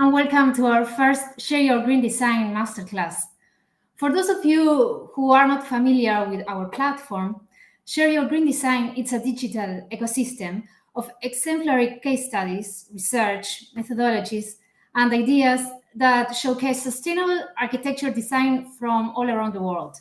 and welcome to our first Share Your Green Design Masterclass. For those of you who are not familiar with our platform, Share Your Green Design is a digital ecosystem of exemplary case studies, research, methodologies, and ideas that showcase sustainable architecture design from all around the world.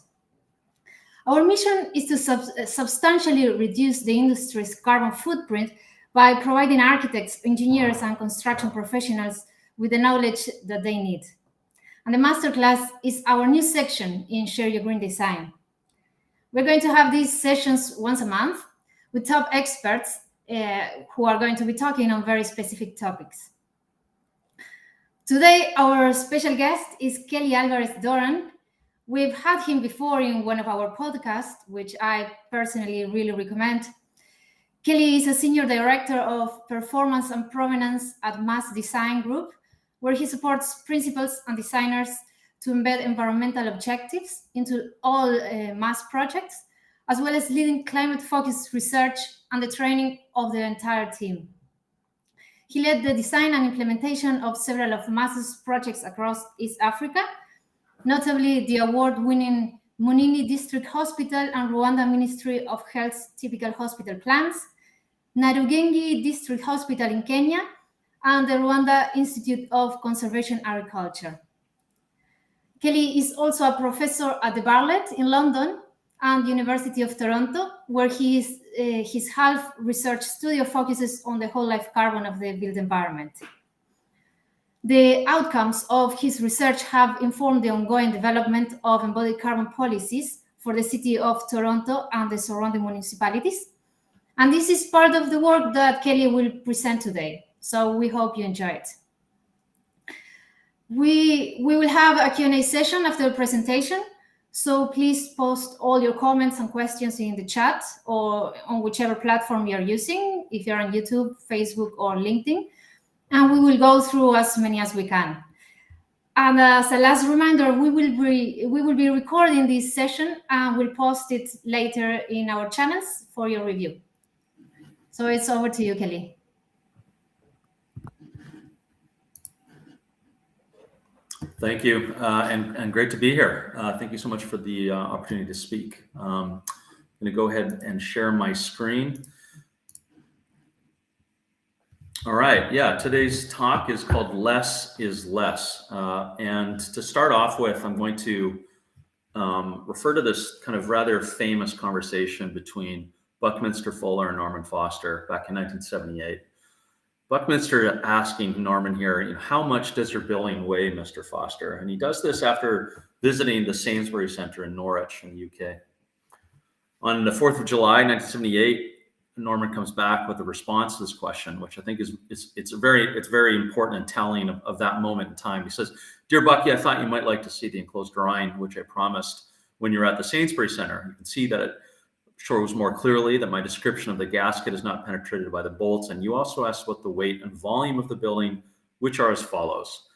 Our mission is to substantially reduce the industry's carbon footprint by providing architects, engineers, and construction professionals with the knowledge that they need. And the Masterclass is our new section in Share Your Green Design. We're going to have these sessions once a month with top experts who are going to be talking on very specific topics. Today, our special guest is Kelly Alvarez-Doran. We've had him before in one of our podcasts, which I personally really recommend. Kelly is a senior director of performance and provenance at Mass Design Group, where he supports principals and designers to embed environmental objectives into all mass projects, as well as leading climate-focused research and the training of the entire team. He led the design and implementation of several of Mass's projects across East Africa, notably the award-winning Munini District Hospital and Rwanda Ministry of Health's typical hospital plans, Nyarugenge District Hospital in Kenya, and the Rwanda Institute of Conservation Agriculture. Kelly is also a professor at the Bartlett in London and University of Toronto, where his half research studio focuses on the whole life carbon of the built environment. The outcomes of his research have informed the ongoing development of embodied carbon policies for the city of Toronto and the surrounding municipalities. And this is part of the work that Kelly will present today. So we hope you enjoy it. We will have a Q&A session after the presentation. So please post all your comments and questions in the chat or on whichever platform you're using, if you're on YouTube, Facebook, or LinkedIn. And we will go through as many as we can. And as a last reminder, we will be recording this session and we'll post it later in our channels for your review. So it's over to you, Kelly. Thank you, and great to be here. Thank you so much for the opportunity to speak. I'm going to go ahead and share my screen. All right, yeah, today's talk is called Less is Less. And to start off with, I'm going to refer to this kind of rather famous conversation between Buckminster Fuller and Norman Foster back in 1978. Buckminster asking Norman here, how much does your building weigh, Mr. Foster? And he does this after visiting the Sainsbury Centre in Norwich in the UK. On the 4th of July, 1978, Norman comes back with a response to this question, which I think is very important and telling of that moment in time. He says, "Dear Bucky, I thought you might like to see the enclosed drawing, which I promised when you were at the Sainsbury Centre. You can see that it shows more clearly that my description of the gasket is not penetrated by the bolts. And you also asked what the weight and volume of the building, which are as follows.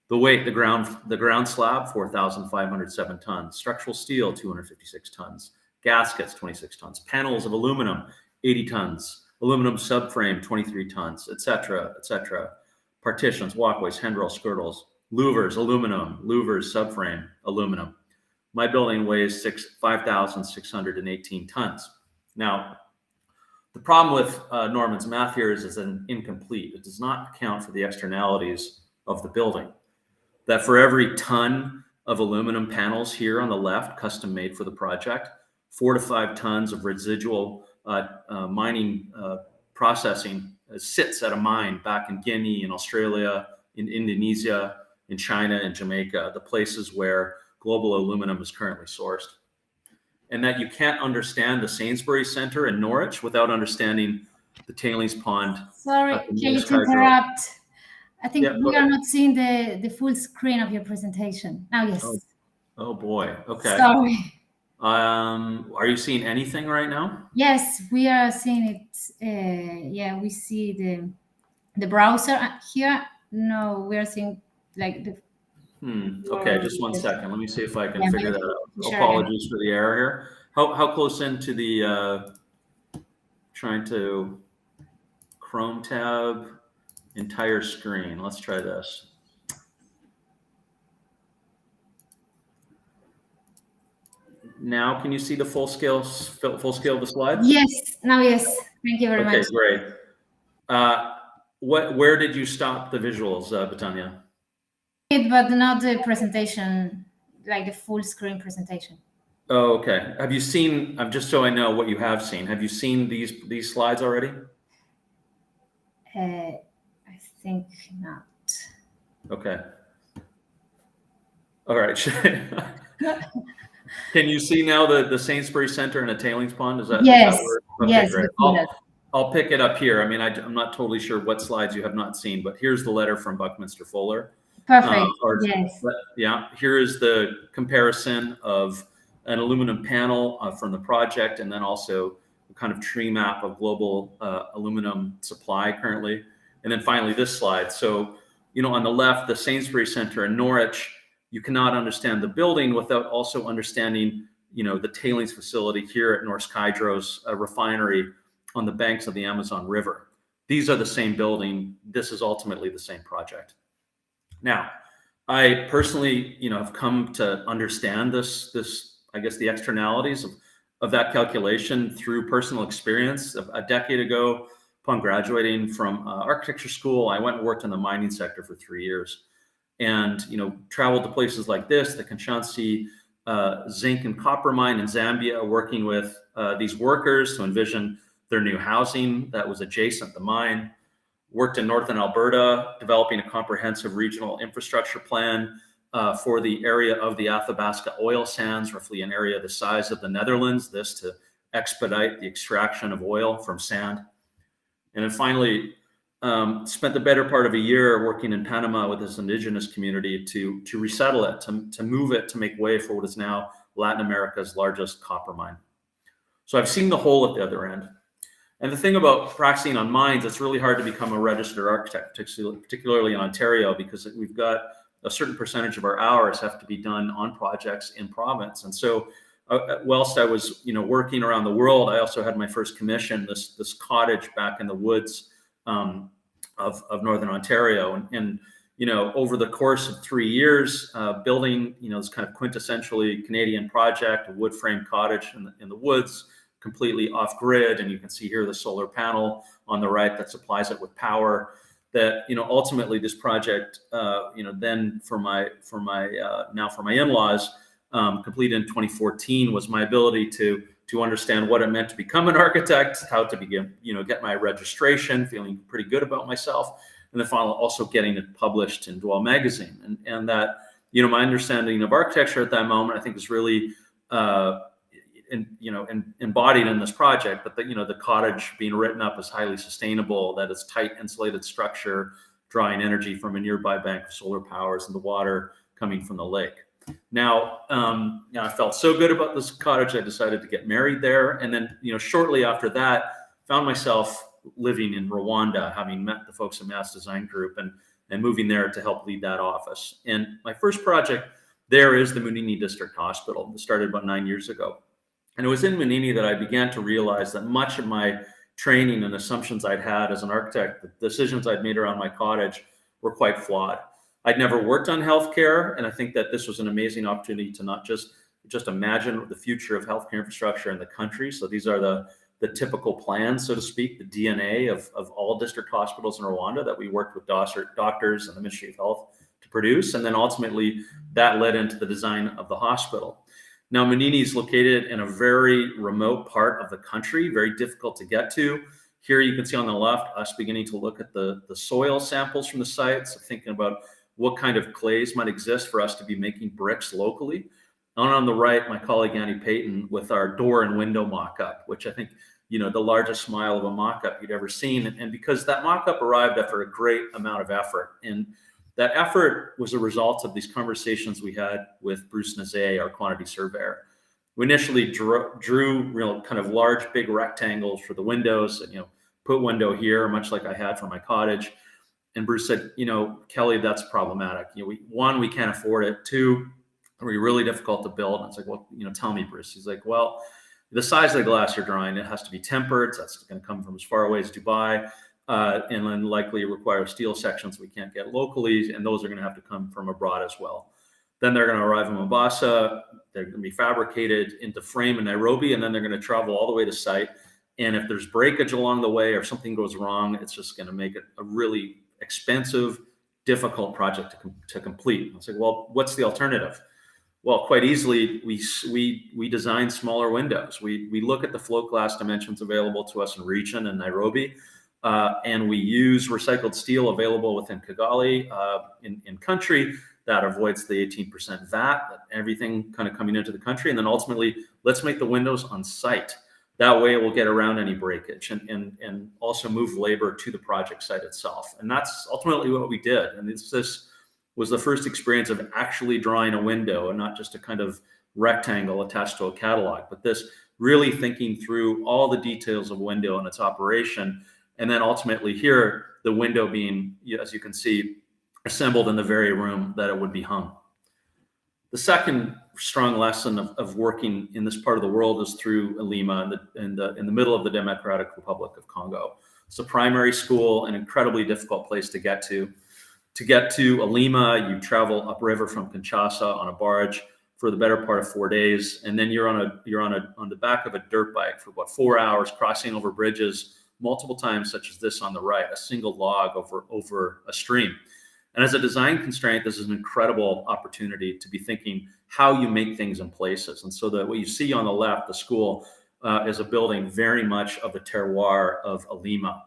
The weight, the ground slab, 4,507 tons. Structural steel, 256 tons. Gaskets, 26 tons. Panels of aluminum, 80 tons. Aluminum subframe, 23 tons, etc., etc. Partitions, walkways, handrails, skirtles. Louvers, aluminum. Louvers, subframe, aluminum. My building weighs 5,618 tons." Now, the problem with Norman's math here is an incomplete. It does not account for the externalities of the building. That for every ton of aluminum panels here on the left, custom made for the project, 4 to 5 tons of residual mining processing sits at a mine back in Guinea, in Australia, in Indonesia, in China, and Jamaica, the places where global aluminum is currently sourced. And that you can't understand the Sainsbury Centre in Norwich without understanding the tailings pond. Sorry, can you interrupt? I think we are not seeing the full screen of your presentation. Now, yes. Oh boy, okay. Sorry. Are you seeing anything right now? Yes, we are seeing it. Yeah, we see the browser here. No, we are seeing like the... Okay, just one second. Let me see if I can figure that out. Sure, apologies for the error here. How close into the trying to Chrome tab entire screen? Let's try this. now can you see the full scale of the slides? Yes, now yes. Thank you very Okay, much. great. Where did you stop the visuals, Betania? But not the presentation, like the full screen presentation. Oh, okay. Have you seen, just so I know what you have seen, have you seen these slides already? I think not. Okay. All right. Can you see now the Sainsbury Center and a tailings pond? Is that Yes, where? Okay, yes, great. we see that. I'll pick it up here. I mean, I'm not totally sure what slides you have not seen, but here's the letter from Buckminster Fuller. Perfect. Yes. Yeah, here is the comparison of an aluminum panel from the project, and then also a kind of tree map of global aluminum supply currently. And then finally this slide. So, on the left, the Sainsbury Center in Norwich, you cannot understand the building without also understanding, the tailings facility here at Norsk Hydro's refinery on the banks of the Amazon River. These are the same building. This is ultimately the same project. Now, I personally, have come to understand this, I guess, the externalities of that calculation through personal experience. A decade ago, upon graduating from architecture school, I went and worked in the mining sector for 3 years, and traveled to places like this, the Kanshansi zinc and copper mine in Zambia, working with these workers to envision their new housing that was adjacent to the mine. Worked in northern Alberta, developing a comprehensive regional infrastructure plan for the area of the Athabasca oil sands, roughly an area the size of the Netherlands, this to expedite the extraction of oil from sand. And then finally, spent the better part of a year working in Panama with this indigenous community to resettle it, to move it, to make way for what is now Latin America's largest copper mine. So I've seen the whole at the other end. And the thing about practicing on mines, it's really hard to become a registered architect, particularly in Ontario, because we've got a certain percentage of our hours have to be done on projects in province. And so whilst I was, working around the world, I also had my first commission, this cottage back in the woods of Northern Ontario. And over the course of 3 years, building, this kind of quintessentially Canadian project, a wood frame cottage in the woods, completely off grid. And you can see here the solar panel on the right that supplies it with power. That, ultimately this project, then for my in-laws, completed in 2014, was my ability to understand what it meant to become an architect, how to begin, get my registration, feeling pretty good about myself, and then finally also getting it published in Dwell magazine. And that, my understanding of architecture at that moment, I think, is really embodied in this project. But the cottage being written up as highly sustainable, that it's tight insulated structure, drawing energy from a nearby bank of solar powers, and the water coming from the lake. Now, I felt so good about this cottage, I decided to get married there. And then, shortly after that, found myself living in Rwanda, having met the folks at Mass Design Group, and moving there to help lead that office. And my first project there is the Munini District Hospital. It started about 9 years ago. And it was in Munini that I began to realize that much of my training and assumptions I'd had as an architect, the decisions I'd made around my cottage, were quite flawed. I'd never worked on healthcare, and I think that this was an amazing opportunity to not just imagine the future of healthcare infrastructure in the country. So these are the typical plans, so to speak, the DNA of all district hospitals in Rwanda that we worked with doctors and the Ministry of Health to produce. And then ultimately that led into the design of the hospital. Now, Munini is located in a very remote part of the country, very difficult to get to. Here you can see on the left, us beginning to look at the soil samples from the site. So thinking about what kind of clays might exist for us to be making bricks locally. And on the right, my colleague Annie Payton with our door and window mock-up, which I think, the largest smile of a mock-up you'd ever seen. And because that mock-up arrived after a great amount of effort. And that effort was a result of these conversations we had with Bruce Nazay, our quantity surveyor. We initially drew real kind of large, big rectangles for the windows, and, put window here, much like I had for my cottage. And Bruce said, Kelly, that's problematic. We can't afford it. 2, are we really difficult to build? And it's like, well, tell me, Bruce. He's like, well, the size of the glass you're drawing, it has to be tempered. So that's going to come from as far away as Dubai. And then likely require steel sections we can't get locally, and those are going to have to come from abroad as well. Then they're going to arrive in Mombasa. They're going to be fabricated into frame in Nairobi, and then they're going to travel all the way to site. And if there's breakage along the way or something goes wrong, it's just going to make it a really expensive, difficult project to complete. I was like, well, what's the alternative? Well, quite easily, we design smaller windows. We look at the float glass dimensions available to us in region in Nairobi, and we use recycled steel available within Kigali in country that avoids the 18% VAT, everything kind of coming into the country. And then ultimately, let's make the windows on site. That way it will get around any breakage and also move labor to the project site itself. And that's ultimately what we did. And this was the first experience of actually drawing a window and not just a kind of rectangle attached to a catalog, but this really thinking through all the details of window and its operation. And then ultimately here, the window being, as you can see, assembled in the very room that it would be hung. The second strong lesson of working in this part of the world is through Lima in the middle of the Democratic Republic of Congo. It's a primary school, an incredibly difficult place to get to. To get to Lima, you travel upriver from Kinshasa on a barge for the better part of 4 days, and then you're on the back of a dirt bike for about 4 hours, crossing over bridges multiple times, such as this on the right, a single log over a stream. And as a design constraint, this is an incredible opportunity to be thinking how you make things in places. And so what you see on the left, the school, is a building very much of the terroir of Lima.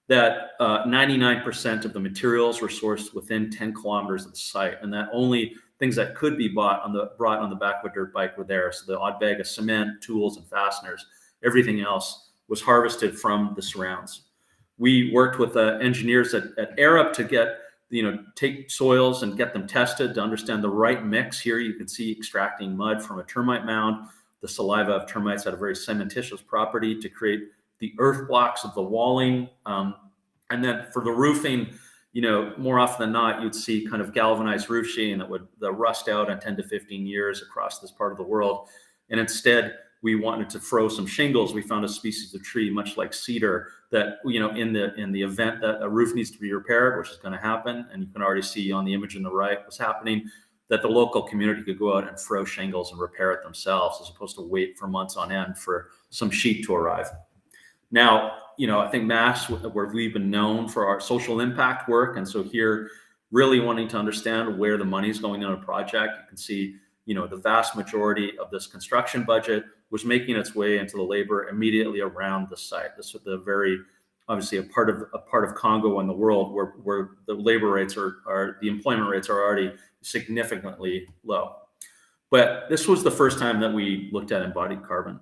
That 99% of the materials were sourced within 10 kilometers of the site, and that only things that could be brought on the back of a dirt bike were there. So the odd bag of cement, tools, and fasteners, everything else was harvested from the surrounds. We worked with engineers at Arab to take soils and get them tested to understand the right mix. Here you can see extracting mud from a termite mound. The saliva of termites had a very cementitious property to create the earth blocks of the walling. And then for the roofing, more often than not, you'd see kind of galvanized roof sheeting that would rust out in 10 to 15 years across this part of the world. And instead, we wanted to throw some shingles. We found a species of tree, much like cedar, that, in the event that a roof needs to be repaired, which is going to happen, and you can already see on the image on the right what's happening, that the local community could go out and throw shingles and repair it themselves, as opposed to wait for months on end for some sheet to arrive. Now, I think Mass, where we've been known for our social impact work, and so here, really wanting to understand where the money is going in a project, you can see, the vast majority of this construction budget was making its way into the labor immediately around the site. This is obviously a part of Congo and the world where the labor rates the employment rates are already significantly low. But this was the first time that we looked at embodied carbon.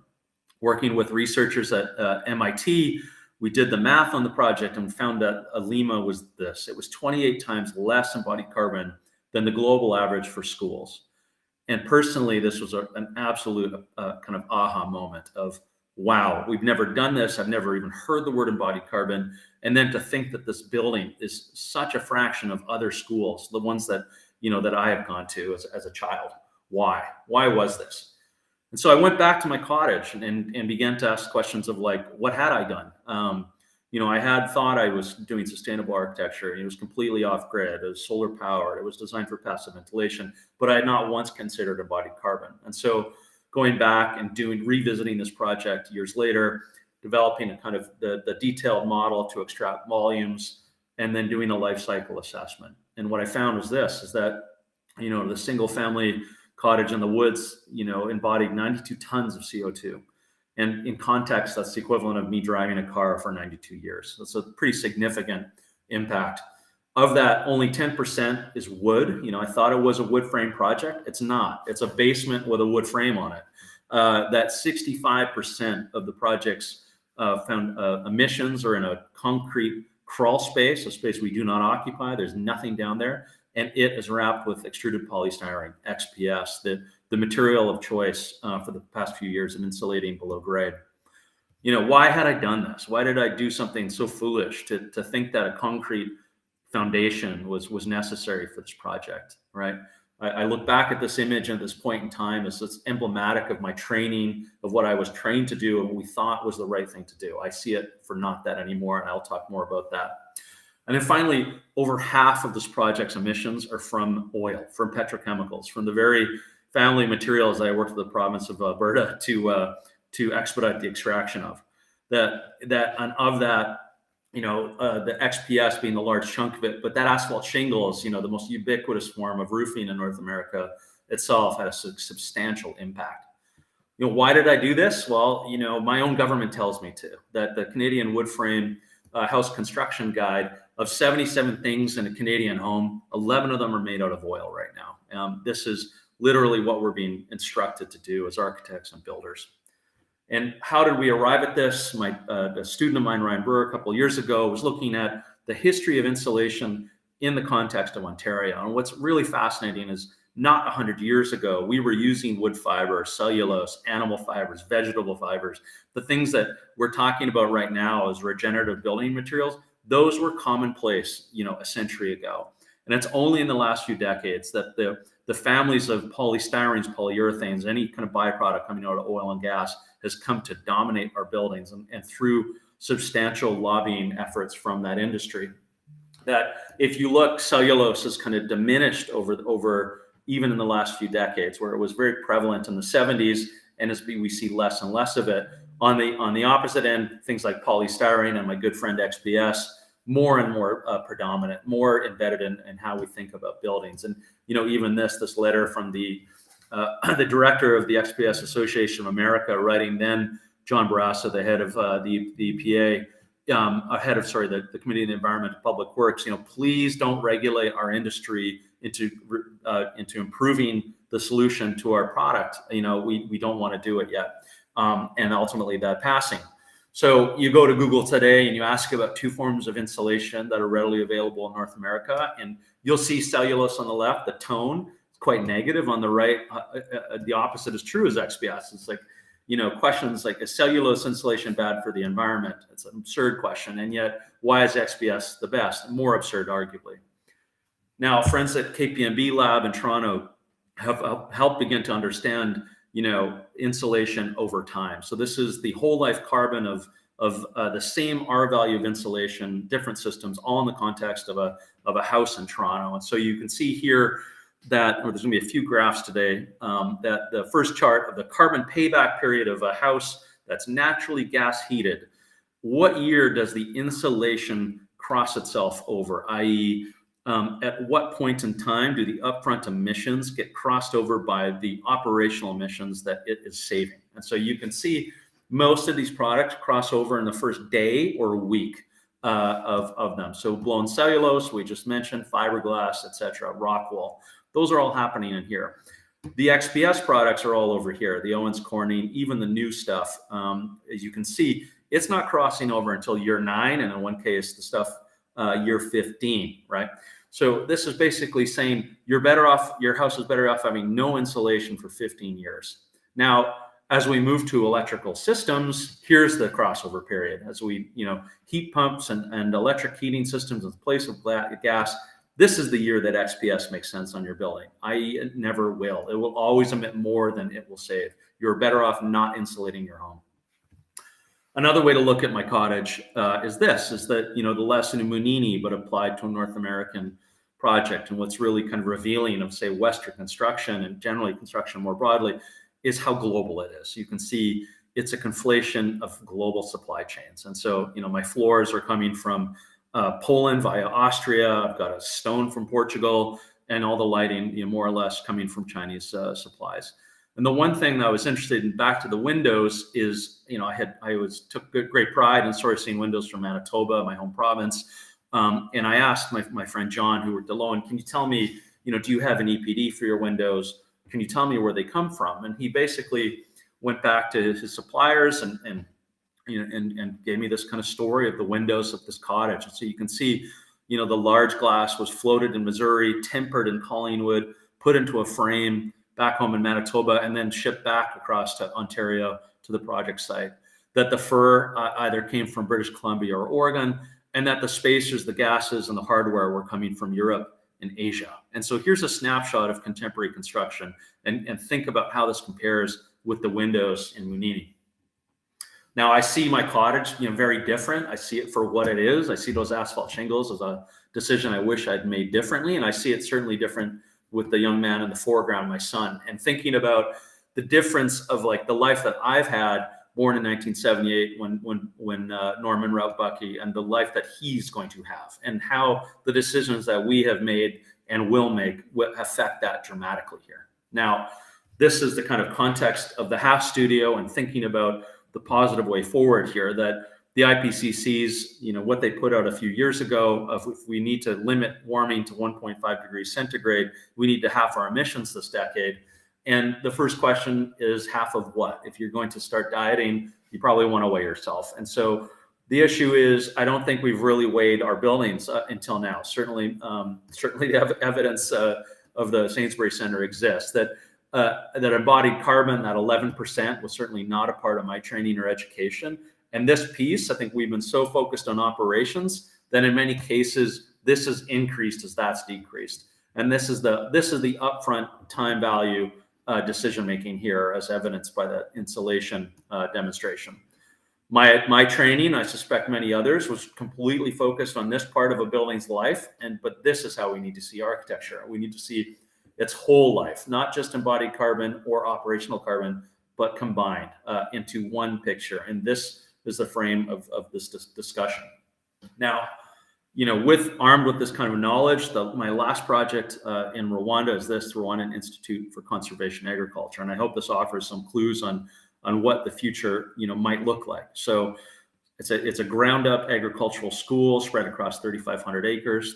Working with researchers at MIT, we did the math on the project and found that Lima was this. It was 28 times less embodied carbon than the global average for schools. And personally, this was an absolute kind of aha moment of, wow, we've never done this. I've never even heard the word embodied carbon. And then to think that this building is such a fraction of other schools, the ones that, that I have gone to as a child. Why? Why was this? And so I went back to my cottage and began to ask questions of like, what had I done? I had thought I was doing sustainable architecture. It was completely off grid. It was solar powered. It was designed for passive ventilation, but I had not once considered embodied carbon. And so going back and revisiting this project years later, developing a kind of the detailed model to extract volumes, and then doing a life cycle assessment. And what I found was that, the single family cottage in the woods, embodied 92 tons of CO2. And in context, that's the equivalent of me driving a car for 92 years. That's a pretty significant impact. Of that, only 10% is wood. I thought it was a wood frame project. It's not. It's a basement with a wood frame on it. That 65% of the projects found emissions are in a concrete crawl space, a space we do not occupy. There's nothing down there. And it is wrapped with extruded polystyrene, XPS, the material of choice for the past few years of insulating below grade. Why had I done this? Why did I do something so foolish to think that a concrete foundation was necessary for this project, right? I look back at this image at this point in time as it's emblematic of my training, of what I was trained to do and what we thought was the right thing to do. I see it for not that anymore, and I'll talk more about that. And then finally, over half of this project's emissions are from oil, from petrochemicals, from the very family materials that I worked with the province of Alberta to expedite the extraction of. And of that, the XPS being the large chunk of it, but that asphalt shingle is, the most ubiquitous form of roofing in North America itself, had a substantial impact. Why did I do this? Well, my own government tells me to. That the Canadian Wood Frame House Construction Guide, of 77 things in a Canadian home, 11 of them are made out of oil right now. This is literally what we're being instructed to do as architects and builders. And how did we arrive at this? A student of mine, Ryan Brewer, a couple of years ago, was looking at the history of insulation in the context of Ontario. And what's really fascinating is not 100 years ago, we were using wood fiber, cellulose, animal fibers, vegetable fibers. The things that we're talking about right now as regenerative building materials, those were commonplace, a century ago. And it's only in the last few decades that the families of polystyrenes, polyurethanes, any kind of byproduct coming out of oil and gas has come to dominate our buildings, and through substantial lobbying efforts from that industry. That if you look, cellulose has kind of diminished over even in the last few decades, where it was very prevalent in the 70s, and as we see less and less of it. On the opposite end, things like polystyrene and my good friend XPS, more and more predominant, more embedded in how we think about buildings. And even this letter from the director of the XPS Association of America, writing then John Barraza, the head of the EPA, head of the Committee on the Environment and Public Works. Please don't regulate our industry into improving the solution to our product. We don't want to do it yet, and ultimately that passing. So you go to Google today and you ask about two forms of insulation that are readily available in North America, and you'll see cellulose on the left. The tone is quite negative. On the right, the opposite is true as XPS. It's like, questions like, is cellulose insulation bad for the environment? It's an absurd question. And yet, why is XPS the best? More absurd, arguably. Now, friends at KPMB Lab in Toronto have helped begin to understand insulation over time. So this is the whole life carbon of the same R value of insulation, different systems, all in the context of a house in Toronto. And so you can see here that, there's going to be a few graphs today, that the first chart of the carbon payback period of a house that's naturally gas heated. What year does the insulation cross itself over, i.e., at what point in time do the upfront emissions get crossed over by the operational emissions that it is saving? And so you can see most of these products cross over in the first day or week of them. So blown cellulose, we just mentioned, fiberglass, etc., rock wool. Those are all happening in here. The XPS products are all over here, the Owens Corning, even the new stuff. As you can see, it's not crossing over until year 9, and in one case, the stuff year 15, right? So this is basically saying your house is better off having no insulation for 15 years. Now, as we move to electrical systems, here's the crossover period. As we, heat pumps and electric heating systems in place of gas, this is the year that XPS makes sense on your building, i.e. it never will. It will always emit more than it will save. You're better off not insulating your home. Another way to look at my cottage is that, the lesson in Munini, but applied to a North American project. And what's really kind of revealing of, say, Western construction and generally construction more broadly is how global it is. You can see it's a conflation of global supply chains. And so, my floors are coming from Poland via Austria. I've got a stone from Portugal, and all the lighting, more or less coming from Chinese supplies. And the one thing that I was interested in, back to the windows, is I took great pride in sourcing windows from Manitoba, my home province, and I asked my friend John, who worked alone, can you tell me, do you have an EPD for your windows? Can you tell me where they come from? And he basically went back to his suppliers and gave me this kind of story of the windows of this cottage. And so you can see, the large glass was floated in Missouri, tempered in Collingwood, put into a frame back home in Manitoba, and then shipped back across to Ontario to the project site. That the fur either came from British Columbia or Oregon, and that the spacers, the gases, and the hardware were coming from Europe and Asia. And so here's a snapshot of contemporary construction, and think about how this compares with the windows in Munini. Now I see my cottage, very different. I see it for what it is. I see those asphalt shingles as a decision I wish I'd made differently. And I see it certainly different with the young man in the foreground, my son, and thinking about the difference of like the life that I've had, born in 1978 when Norman wrote Bucky, and the life that he's going to have, and how the decisions that we have made and will make will affect that dramatically here. Now, this is the kind of context of the half studio and thinking about the positive way forward here, that the IPCC's, what they put out a few years ago of if we need to limit warming to 1.5 degrees centigrade, we need to halve our emissions this decade. And the first question is half of what? If you're going to start dieting, you probably want to weigh yourself. And so the issue is, I don't think we've really weighed our buildings until now. Certainly the evidence of the Sainsbury Center exists that embodied carbon, that 11%, was certainly not a part of my training or education. And this piece, I think we've been so focused on operations that in many cases, this has increased as that's decreased. And this is the upfront time value decision-making here, as evidenced by the insulation demonstration. My training, I suspect many others, was completely focused on this part of a building's life. But this is how we need to see architecture. We need to see its whole life, not just embodied carbon or operational carbon, but combined into one picture. And this is the frame of this discussion. Now, armed with this kind of knowledge, my last project in Rwanda is this Rwanda Institute for Conservation Agriculture. And I hope this offers some clues on what the future, might look like. So it's a ground up agricultural school spread across 3,400 acres,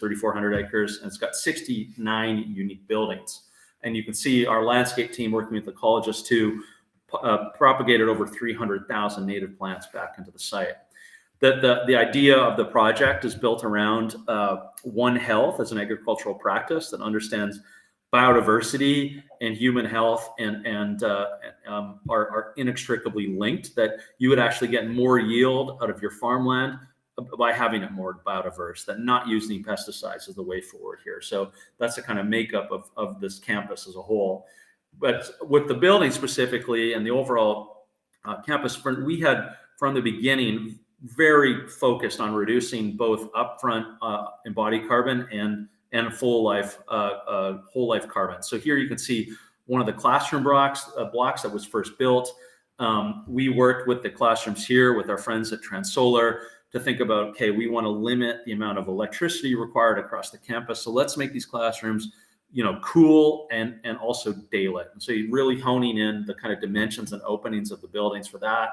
and it's got 69 unique buildings. And you can see our landscape team working with ecologists too propagated over 300,000 native plants back into the site. The idea of the project is built around One Health as an agricultural practice that understands biodiversity and human health and are inextricably linked, that you would actually get more yield out of your farmland by having it more biodiverse, that not using pesticides is the way forward here. So that's the kind of makeup of this campus as a whole. But with the building specifically and the overall campus, we had from the beginning very focused on reducing both upfront embodied carbon and full life whole life carbon. So here you can see one of the classroom blocks that was first built. We worked with the classrooms here with our friends at TransSolar to think about, okay, we want to limit the amount of electricity required across the campus. So let's make these classrooms, cool and also daylit. And so you're really honing in the kind of dimensions and openings of the buildings for that.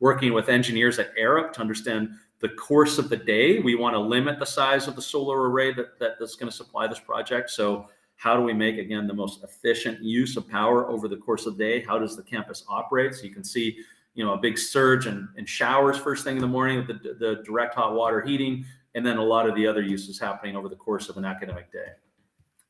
Working with engineers at Acre to understand the course of the day. We want to limit the size of the solar array that's going to supply this project. So how do we make, again, the most efficient use of power over the course of the day? How does the campus operate? So you can see, a big surge in showers first thing in the morning with the direct hot water heating, and then a lot of the other uses happening over the course of an academic day.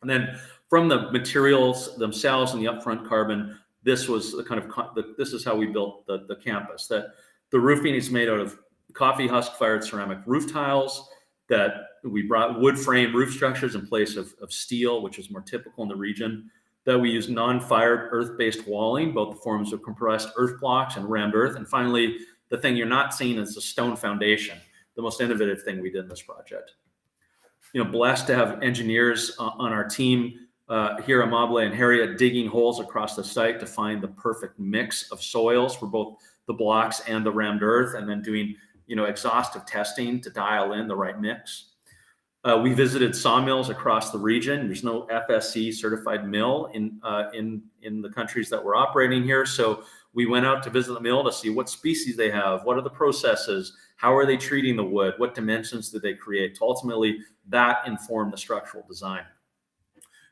And then from the materials themselves and the upfront carbon, this was the kind of this is how we built the campus. That the roofing is made out of coffee husk fired ceramic roof tiles, that we brought wood frame roof structures in place of steel, which is more typical in the region, that we use non-fired earth-based walling, both forms of compressed earth blocks and rammed earth. And finally, the thing you're not seeing is the stone foundation, the most innovative thing we did in this project. Blessed to have engineers on our team here at Mable and Harriet digging holes across the site to find the perfect mix of soils for both the blocks and the rammed earth, and then doing exhaustive testing to dial in the right mix. We visited sawmills across the region. There's no FSC certified mill in the countries that we're operating here. So we went out to visit the mill to see what species they have, what are the processes, how are they treating the wood, what dimensions do they create, to ultimately that inform the structural design.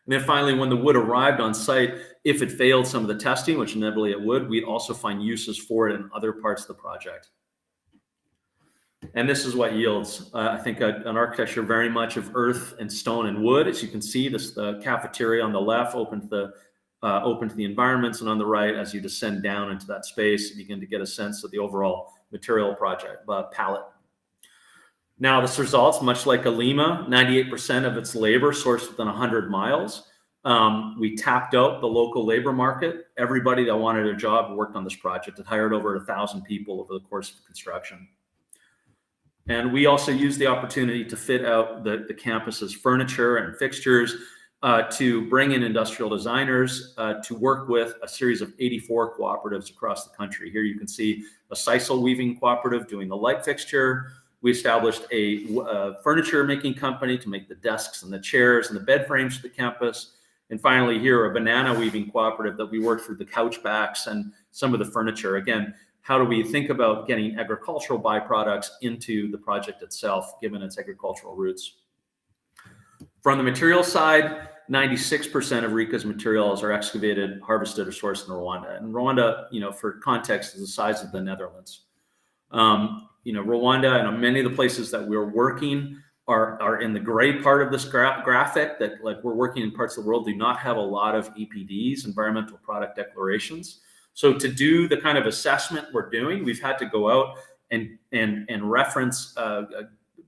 And then finally, when the wood arrived on site, if it failed some of the testing, which inevitably it would, we'd also find uses for it in other parts of the project. And this is what yields, I think, an architecture very much of earth and stone and wood. As you can see, the cafeteria on the left open to the environments, and on the right, as you descend down into that space, you begin to get a sense of the overall material project palette. Now, this results, much like Alima, 98% of its labor sourced within 100 miles. We tapped out the local labor market. Everybody that wanted a job worked on this project. It hired over 1,000 people over the course of construction. And we also used the opportunity to fit out the campus's furniture and fixtures, to bring in industrial designers, to work with a series of 84 cooperatives across the country. Here you can see a sisal weaving cooperative doing the light fixture. We established a furniture making company to make the desks and the chairs and the bed frames for the campus. And finally here, a banana weaving cooperative that we worked through the couch backs and some of the furniture. Again, how do we think about getting agricultural byproducts into the project itself, given its agricultural roots? From the material side, 96% of RICA's materials are excavated, harvested, or sourced in Rwanda. And Rwanda, for context, is the size of the Netherlands. Rwanda and many of the places that we're working are in the gray part of this graphic, that like we're working in parts of the world do not have a lot of EPDs, environmental product declarations. So to do the kind of assessment we're doing, we've had to go out and reference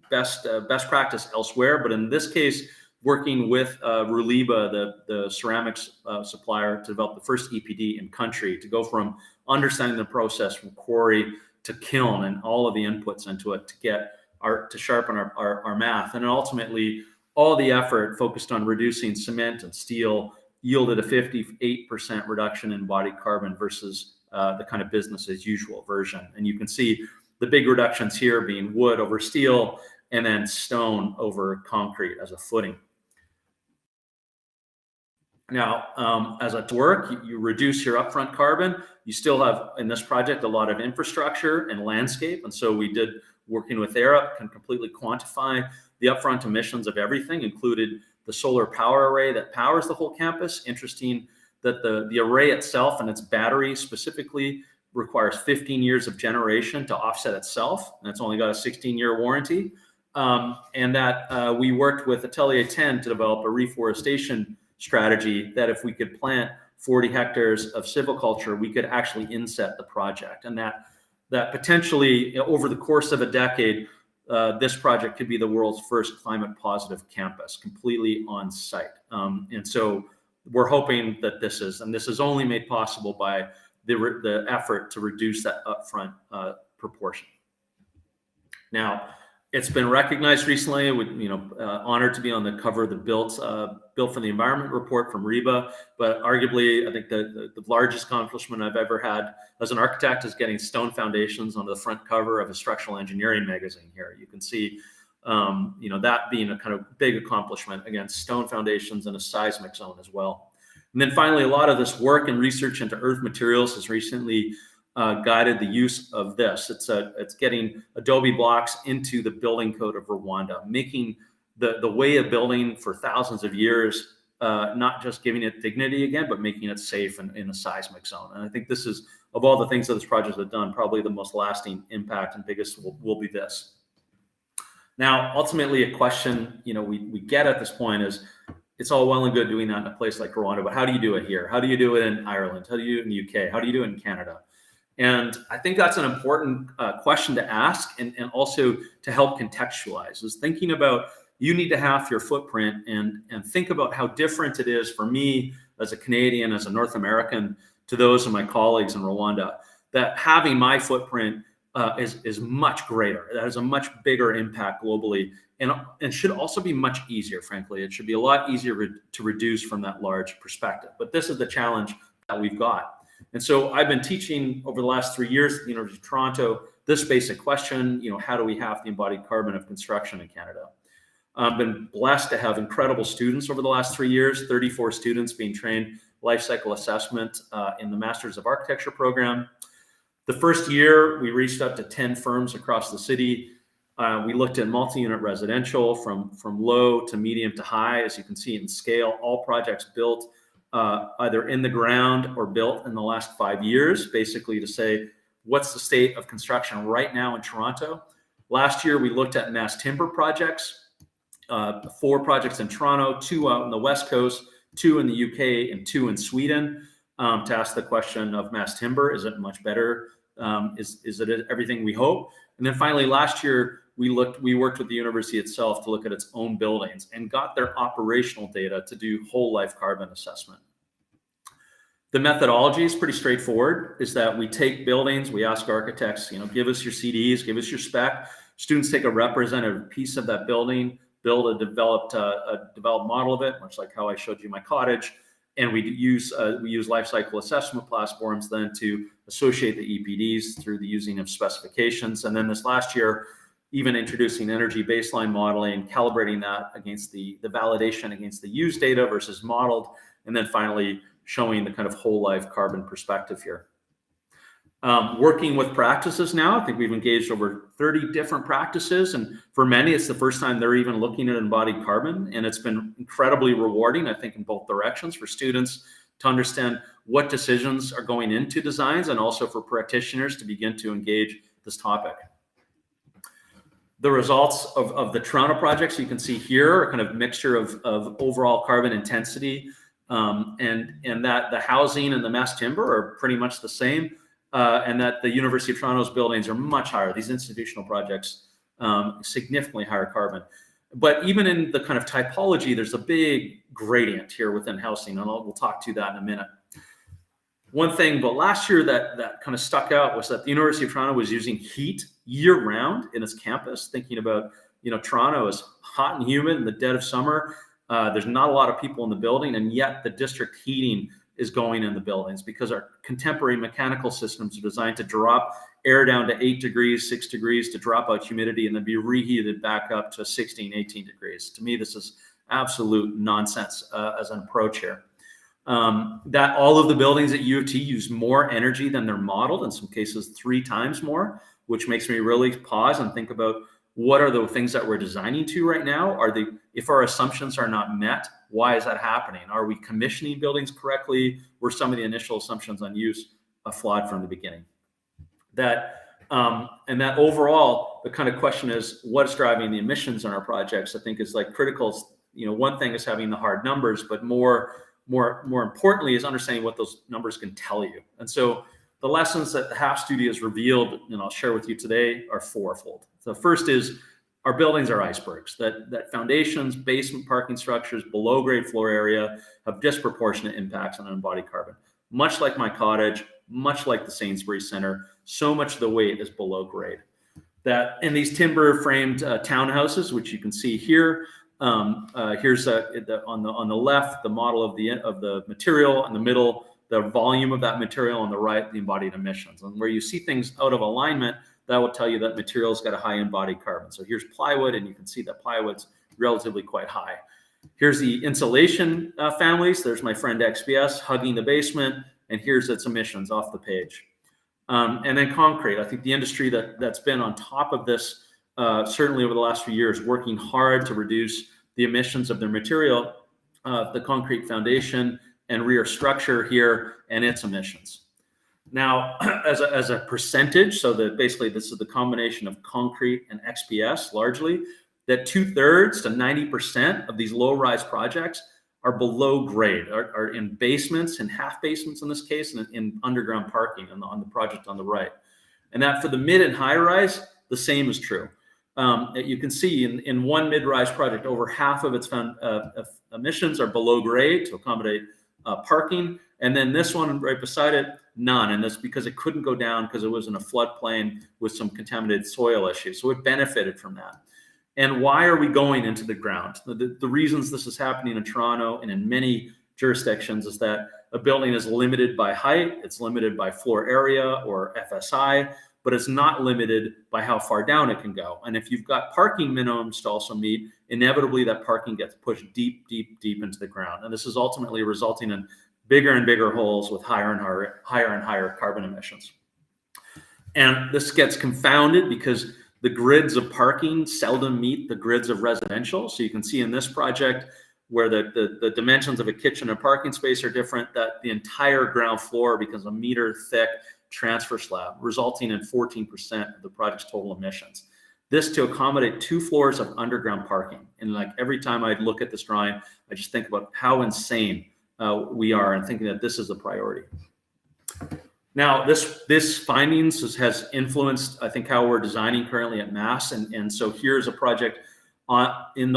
best practice elsewhere. But in this case, working with Ruliba, the ceramics supplier, to develop the first EPD in country, to go from understanding the process from quarry to kiln and all of the inputs into it to sharpen our math. And ultimately, all the effort focused on reducing cement and steel yielded a 58% reduction in embodied carbon versus the kind of business as usual version. And you can see the big reductions here being wood over steel and then stone over concrete as a footing. Now, as at work, you reduce your upfront carbon. You still have, in this project, a lot of infrastructure and landscape. And so we did, working with Arup, can completely quantify the upfront emissions of everything, included the solar power array that powers the whole campus. Interesting that the array itself and its battery specifically requires 15 years of generation to offset itself. And it's only got a 16-year warranty. And that we worked with Atelier 10 to develop a reforestation strategy that if we could plant 40 hectares of silviculture, we could actually inset the project. And that potentially over the course of a decade, this project could be the world's first climate positive campus, completely on site. And so we're hoping that this is only made possible by the effort to reduce that upfront proportion. Now, it's been recognized recently. Honored to be on the cover of the Built for the Environment report from RIBA. But arguably, I think the largest accomplishment I've ever had as an architect is getting stone foundations on the front cover of a structural engineering magazine. Here you can see, that being a kind of big accomplishment. Again, stone foundations in a seismic zone as well. And then finally, a lot of this work and research into earth materials has recently guided the use of this. It's getting adobe blocks into the building code of Rwanda, making the way of building for thousands of years, not just giving it dignity again, but making it safe in a seismic zone. And I think this is, of all the things that this project has done, probably the most lasting impact and biggest will be this. Now, ultimately, a question we get at this point is, it's all well and good doing that in a place like Rwanda, but how do you do it here? How do you do it in Ireland? How do you do it in the UK? How do you do it in Canada? And I think that's an important question to ask, and also to help contextualize, is thinking about, you need to have your footprint and think about how different it is for me as a Canadian, as a North American, to those of my colleagues in Rwanda, that having my footprint is much greater. That has a much bigger impact globally, and should also be much easier, frankly. It should be a lot easier to reduce from that large perspective. But this is the challenge that we've got. And so I've been teaching over the last 3 years at the University of Toronto this basic question, how do we halve the embodied carbon of construction in Canada? I've been blessed to have incredible students over the last 3 years, 34 students being trained life cycle assessment in the Masters of Architecture program. The first year, we reached out to 10 firms across the city. We looked at multi-unit residential from low to medium to high, as you can see in scale, all projects built either in the ground or built in the last 5 years, basically to say, what's the state of construction right now in Toronto? Last year, we looked at mass timber projects, 4 projects in Toronto, 2 out on the West Coast, 2 in the UK, and 2 in Sweden, to ask the question of mass timber. Is it much better? Is it everything we hope? And then finally, last year, we worked with the university itself to look at its own buildings and got their operational data to do whole life carbon assessment. The methodology is pretty straightforward, is that we take buildings, we ask architects, give us your CDs, give us your spec. Students take a representative piece of that building, build a developed model of it, much like how I showed you my cottage. And we use life cycle assessment platforms then to associate the EPDs through the using of specifications. And then this last year, even introducing energy baseline modeling, calibrating that against the validation against the used data versus modeled, and then finally showing the kind of whole life carbon perspective here. Working with practices now, I think we've engaged over 30 different practices, and for many, it's the first time they're even looking at embodied carbon, and it's been incredibly rewarding, I think, in both directions for students to understand what decisions are going into designs, and also for practitioners to begin to engage this topic. The results of the Toronto projects you can see here are kind of mixture of overall carbon intensity, and that the housing and the mass timber are pretty much the same. And that the University of Toronto's buildings are much higher. These institutional projects, significantly higher carbon. But even in the kind of typology, there's a big gradient here within housing, and we'll talk to that in a minute. One thing, but last year that kind of stuck out was that the University of Toronto was using heat year-round in its campus, thinking about, Toronto is hot and humid in the dead of summer. There's not a lot of people in the building, and yet the district heating is going in the buildings because our contemporary mechanical systems are designed to drop air down to 8 degrees, 6 degrees to drop out humidity and then be reheated back up to 16, 18 degrees. To me, this is absolute nonsense as an approach here. That all of the buildings at U of T use more energy than they're modeled, in some cases 3 times more, which makes me really pause and think about what are the things that we're designing to right now? If our assumptions are not met, why is that happening? Are we commissioning buildings correctly? Were some of the initial assumptions on use flawed from the beginning? And that overall, the kind of question is, what's driving the emissions in our projects? I think is like critical. One thing is having the hard numbers, but more importantly is understanding what those numbers can tell you. And so the lessons that the HAF study has revealed, and I'll share with you today, are fourfold. The first is our buildings are icebergs, that foundations, basement parking structures, below grade floor area have disproportionate impacts on embodied carbon. Much like my cottage, much like the Sainsbury's Center, so much of the weight is below grade. That in these timber framed townhouses, which you can see here, here's on the left, the model of the material, in the middle, the volume of that material, on the right, the embodied emissions. And where you see things out of alignment, that will tell you that material's got a high embodied carbon. So here's plywood, and you can see that plywood's relatively quite high. Here's the insulation families. There's my friend XPS hugging the basement, and here's its emissions off the page. And then concrete. I think the industry that's been on top of this, certainly over the last few years, working hard to reduce the emissions of their material, the concrete foundation and rear structure here, and its emissions. Now, as a percentage, so that basically this is the combination of concrete and XPS largely, that 2/3 to 90% of these low-rise projects are below grade, are in basements and half basements in this case, and in underground parking on the project on the right. And that for the mid and high rise, the same is true. You can see in one mid-rise project, over half of its emissions are below grade to accommodate parking. And then this one right beside it, none. And that's because it couldn't go down because it was in a floodplain with some contaminated soil issues. So it benefited from that. And why are we going into the ground? The reasons this is happening in Toronto and in many jurisdictions is that a building is limited by height, it's limited by floor area or FSI, but it's not limited by how far down it can go. And if you've got parking minimums to also meet, inevitably that parking gets pushed deep, deep, deep into the ground. And this is ultimately resulting in bigger and bigger holes with higher and higher carbon emissions. And this gets confounded because the grids of parking seldom meet the grids of residential. So you can see in this project where the dimensions of a kitchen and parking space are different, that the entire ground floor becomes a meter thick transfer slab, resulting in 14% of the project's total emissions. This to accommodate 2 floors of underground parking. And like every time I look at this drawing, I just think about how insane we are and thinking that this is a priority. Now, this findings has influenced, I think, how we're designing currently at Mass, and so here's a project currently in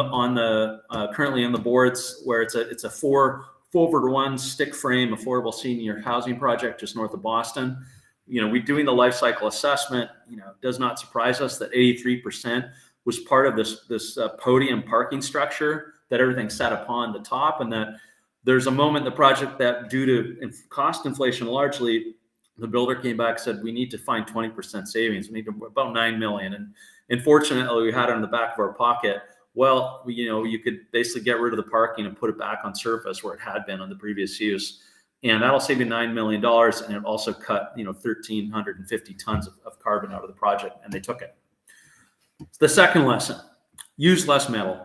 the boards where it's a 4-over-1 stick frame affordable senior housing project just north of Boston. We're doing the life cycle assessment. It does not surprise us that 83% was part of this podium parking structure that everything sat upon the top, and that there's a moment in the project that, due to cost inflation largely, the builder came back and said, we need to find 20% savings. We need about $9 million. And fortunately, we had it in the back of our pocket. Well, you could basically get rid of the parking and put it back on surface where it had been on the previous use. And that'll save you $9 million. And it also cut, 1,350 tons of carbon out of the project, and they took it. The second lesson, use less metal.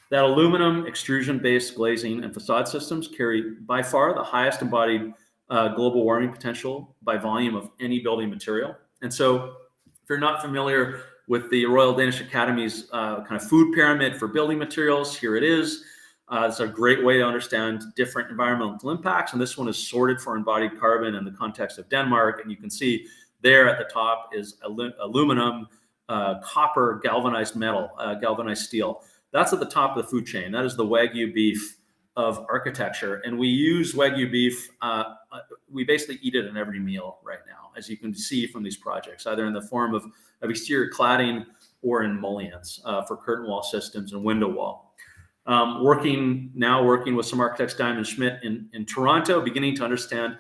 That aluminum extrusion-based glazing and facade systems carry by far the highest embodied global warming potential by volume of any building material. And so if you're not familiar with the Royal Danish Academy's kind of food pyramid for building materials, here it is. It's a great way to understand different environmental impacts. And this one is sorted for embodied carbon in the context of Denmark. And you can see there at the top is aluminum, copper, galvanized metal, galvanized steel. That's at the top of the food chain. That is the Wagyu beef of architecture. And we use Wagyu beef. We basically eat it in every meal right now, as you can see from these projects, either in the form of exterior cladding or in mullions for curtain wall systems and window wall. Working with some architects, Diamond Schmidt in Toronto, beginning to understand,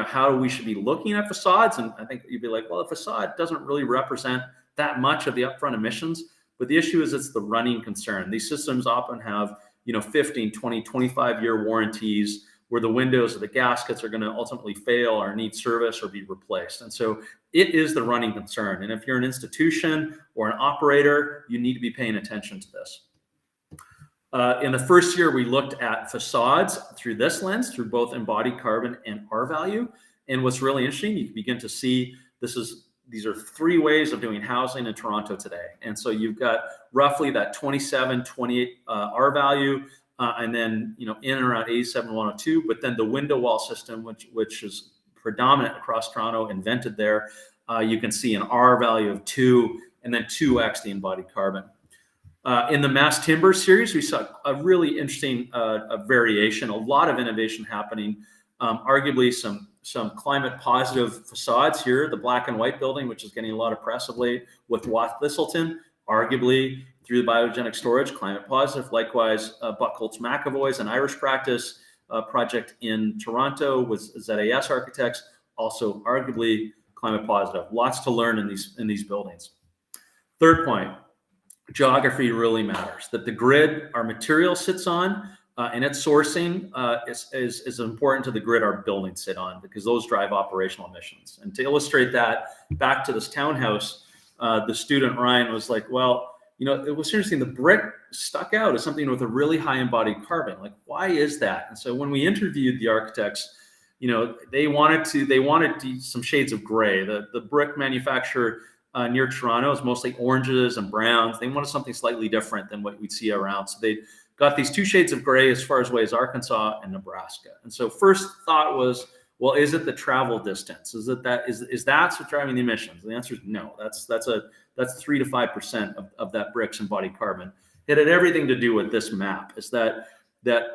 how we should be looking at facades. And I think you'd be like, well, a facade doesn't really represent that much of the upfront emissions. But the issue is it's the running concern. These systems often have 15, 20, 25-year warranties where the windows or the gaskets are going to ultimately fail or need service or be replaced. And so it is the running concern. And if you're an institution or an operator, you need to be paying attention to this. In the first year, we looked at facades through this lens, through both embodied carbon and R value. And what's really interesting, you can begin to see these are 3 ways of doing housing in Toronto today. And so you've got roughly that 27, 28 R value, and then, in and around 87, 102. But then the window wall system, which is predominant across Toronto, invented there, you can see an R value of 2, and then 2x the embodied carbon. In the mass timber series, we saw a really interesting variation, a lot of innovation happening, arguably some climate positive facades here, the black and white building, which is getting a lot of press of late, with Watt Thistleton, arguably through the biogenic storage, climate positive. Likewise, Buckholtz McAvoy's an Irish practice project in Toronto with ZAS Architects, also arguably climate positive. Lots to learn in these buildings. Third point, geography really matters. That the grid our material sits on and its sourcing is important to the grid our buildings sit on, because those drive operational emissions. And to illustrate that, back to this townhouse, the student Ryan was like, well, it was interesting. The brick stuck out as something with a really high embodied carbon. Like, why is that? And so when we interviewed the architects, they wanted some shades of gray. The brick manufacturer near Toronto is mostly oranges and browns. They wanted something slightly different than what we'd see around. So they got these 2 shades of gray as far away as Arkansas and Nebraska. And so first thought was, well, is it the travel distance? Is that what's driving the emissions? And the answer is no. That's 3 to 5% of that brick's embodied carbon. It had everything to do with this map. Is that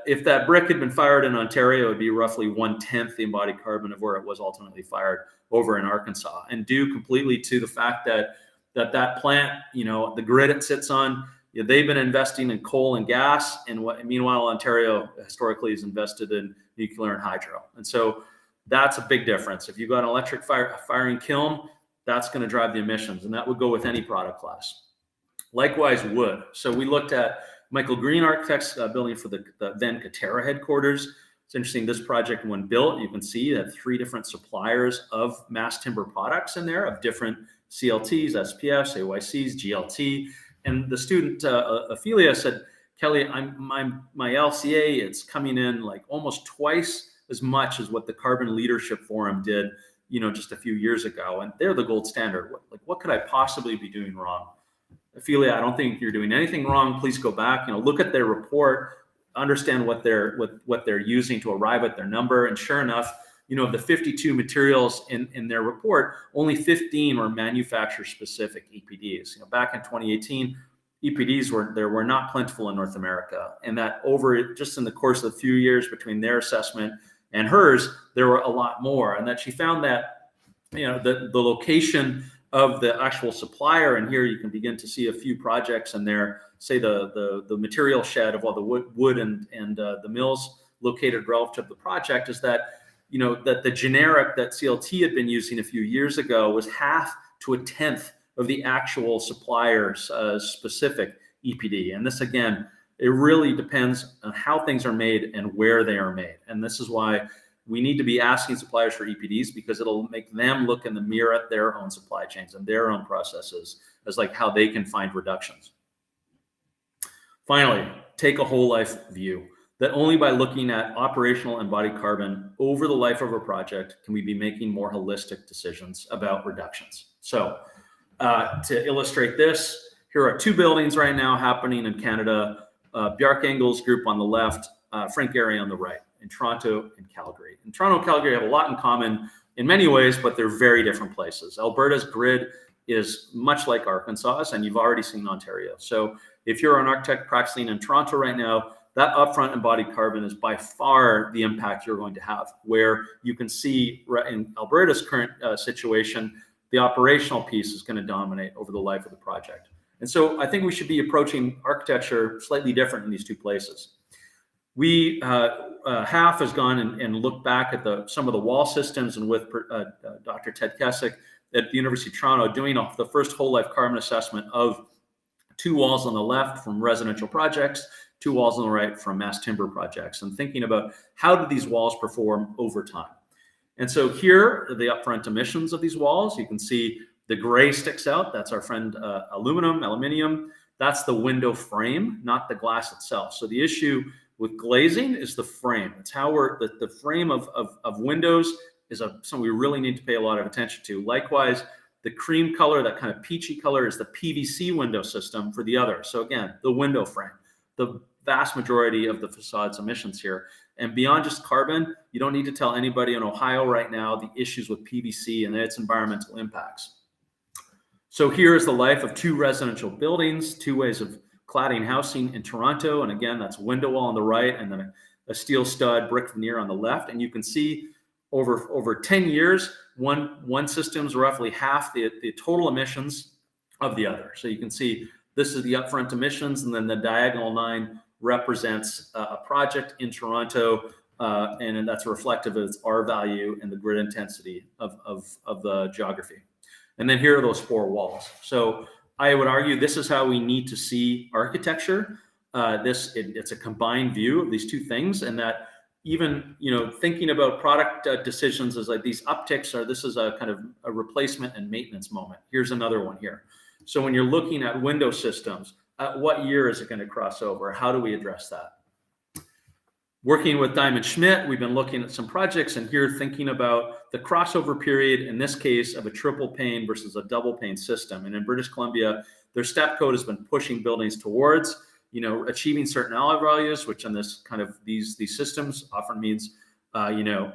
if that brick had been fired in Ontario, it would be roughly 1/10 the embodied carbon of where it was ultimately fired over in Arkansas, and due completely to the fact that plant, the grid it sits on, they've been investing in coal and gas, and meanwhile Ontario historically has invested in nuclear and hydro. And so that's a big difference. If you've got an electric firing kiln, that's going to drive the emissions, and that would go with any product class. Likewise, wood. So we looked at Michael Green Architects building for the then Katera headquarters. It's interesting, this project, when built, you can see that 3 different suppliers of mass timber products in there, of different CLTs, SPFs, AYCs, GLT. And the student, Ophelia, said, Kelly, my LCA, it's coming in like almost twice as much as what the Carbon Leadership Forum did, just a few years ago. And they're the gold standard. What could I possibly be doing wrong? Ophelia, I don't think you're doing anything wrong. Please go back, look at their report, understand what they're using to arrive at their number. And sure enough, of the 52 materials in their report, only 15 were manufacturer-specific EPDs. Back in 2018, EPDs were not plentiful in North America, and that over just in the course of a few years between their assessment and hers, there were a lot more, and that she found that the location of the actual supplier, and here you can begin to see a few projects in there, say the material shed of all the wood and the mills located relative to the project, is that that the generic that CLT had been using a few years ago was half to a tenth of the actual supplier's specific EPD. And this, again, it really depends on how things are made and where they are made. And this is why we need to be asking suppliers for EPDs, because it'll make them look in the mirror at their own supply chains and their own processes as like how they can find reductions. Finally, take a whole life view, that only by looking at operational embodied carbon over the life of a project can we be making more holistic decisions about reductions. So to illustrate this, here are two buildings right now happening in Canada, Bjarke Engel's group on the left, Frank Gehry on the right, in Toronto and Calgary. And Toronto and Calgary have a lot in common in many ways, but they're very different places. Alberta's grid is much like Arkansas's, and you've already seen Ontario. So if you're an architect practicing in Toronto right now, that upfront embodied carbon is by far the impact you're going to have, where you can see in Alberta's current situation, the operational piece is going to dominate over the life of the project. And so I think we should be approaching architecture slightly different in these two places. We, HAF has gone and looked back at some of the wall systems, and with Dr. Ted Kessick at the University of Toronto doing the first whole life carbon assessment of two walls on the left from residential projects, two walls on the right from mass timber projects, and thinking about how do these walls perform over time. And so here are the upfront emissions of these walls. You can see the gray sticks out. That's our friend aluminium. That's the window frame, not the glass itself. So the issue with glazing is the frame. It's how the frame of windows is something we really need to pay a lot of attention to. Likewise, the cream color, that kind of peachy color, is the PVC window system for the other. So again, the window frame, the vast majority of the facade's emissions here. And beyond just carbon, you don't need to tell anybody in Ohio right now the issues with PVC and its environmental impacts. So here is the life of two residential buildings, two ways of cladding housing in Toronto. And again, that's window wall on the right and then a steel stud brick veneer on the left. And you can see over 10 years, one system's roughly half the total emissions of the other. So you can see this is the upfront emissions, and then the diagonal line represents a project in Toronto, and that's reflective of its R value and the grid intensity of the geography. And then here are those four walls. So I would argue this is how we need to see architecture. It's a combined view of these two things, and that even thinking about product decisions as like these upticks, or this is a kind of a replacement and maintenance moment. Here's another one here. So when you're looking at window systems, at what year is it going to cross over? How do we address that? Working with Diamond Schmidt, we've been looking at some projects, and here thinking about the crossover period, in this case, of a triple pane versus a double pane system. And in British Columbia, their step code has been pushing buildings towards achieving certain R values, which in this kind of these systems often means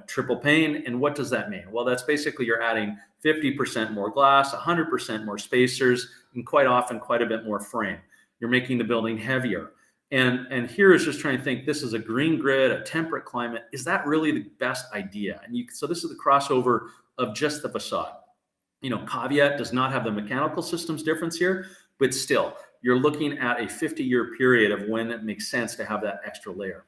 triple pane. And what does that mean? Well, that's basically you're adding 50% more glass, 100% more spacers, and quite often quite a bit more frame. You're making the building heavier. And here is just trying to think, this is a green grid, a temperate climate. Is that really the best idea? And so this is the crossover of just the facade. Caveat does not have the mechanical systems difference here, but still, you're looking at a 50-year period of when it makes sense to have that extra layer.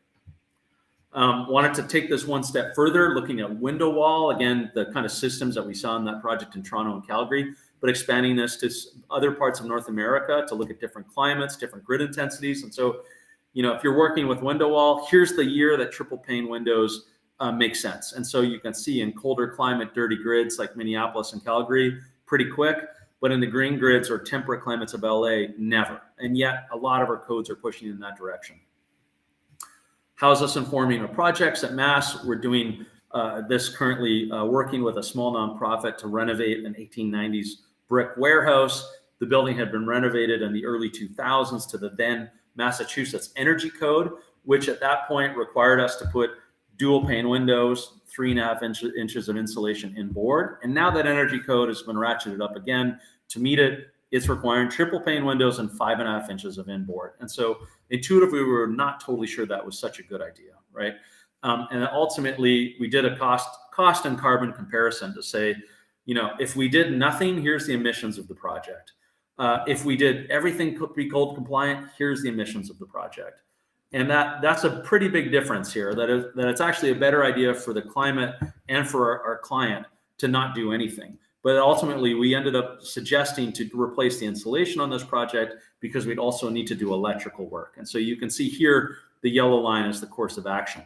Wanted to take this one step further, looking at window wall, again, the kind of systems that we saw in that project in Toronto and Calgary, but expanding this to other parts of North America to look at different climates, different grid intensities. And so, if you're working with window wall, here's the year that triple pane windows make sense. And so you can see in colder climate, dirty grids like Minneapolis and Calgary, pretty quick, but in the green grids or temperate climates of LA, never. And yet a lot of our codes are pushing in that direction. How's this informing our projects at Mass? We're doing this currently working with a small nonprofit to renovate an 1890s brick warehouse. The building had been renovated in the early 2000s to the then Massachusetts Energy Code, which at that point required us to put dual pane windows, 3.5 inches of insulation inboard. And now that energy code has been ratcheted up again to meet it, it's requiring triple pane windows and 5.5 inches of inboard. And so intuitively, we were not totally sure that was such a good idea, right? And ultimately, we did a cost and carbon comparison to say, if we did nothing, here's the emissions of the project. If we did everything pre-cold compliant, here's the emissions of the project. And that's a pretty big difference here, that it's actually a better idea for the climate and for our client to not do anything. But ultimately, we ended up suggesting to replace the insulation on this project because we'd also need to do electrical work. And so you can see here, the yellow line is the course of action.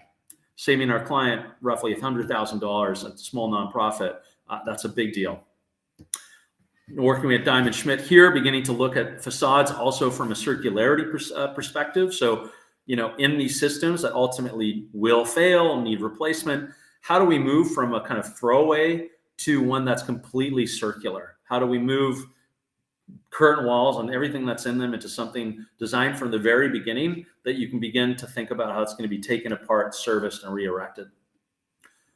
Saving our client roughly $100,000 at a small nonprofit, that's a big deal. Working with Diamond Schmidt here, beginning to look at facades also from a circularity perspective. So, in these systems that ultimately will fail, need replacement, how do we move from a kind of throwaway to one that's completely circular? How do we move curtain walls and everything that's in them into something designed from the very beginning that you can begin to think about how it's going to be taken apart, serviced, and re-erected?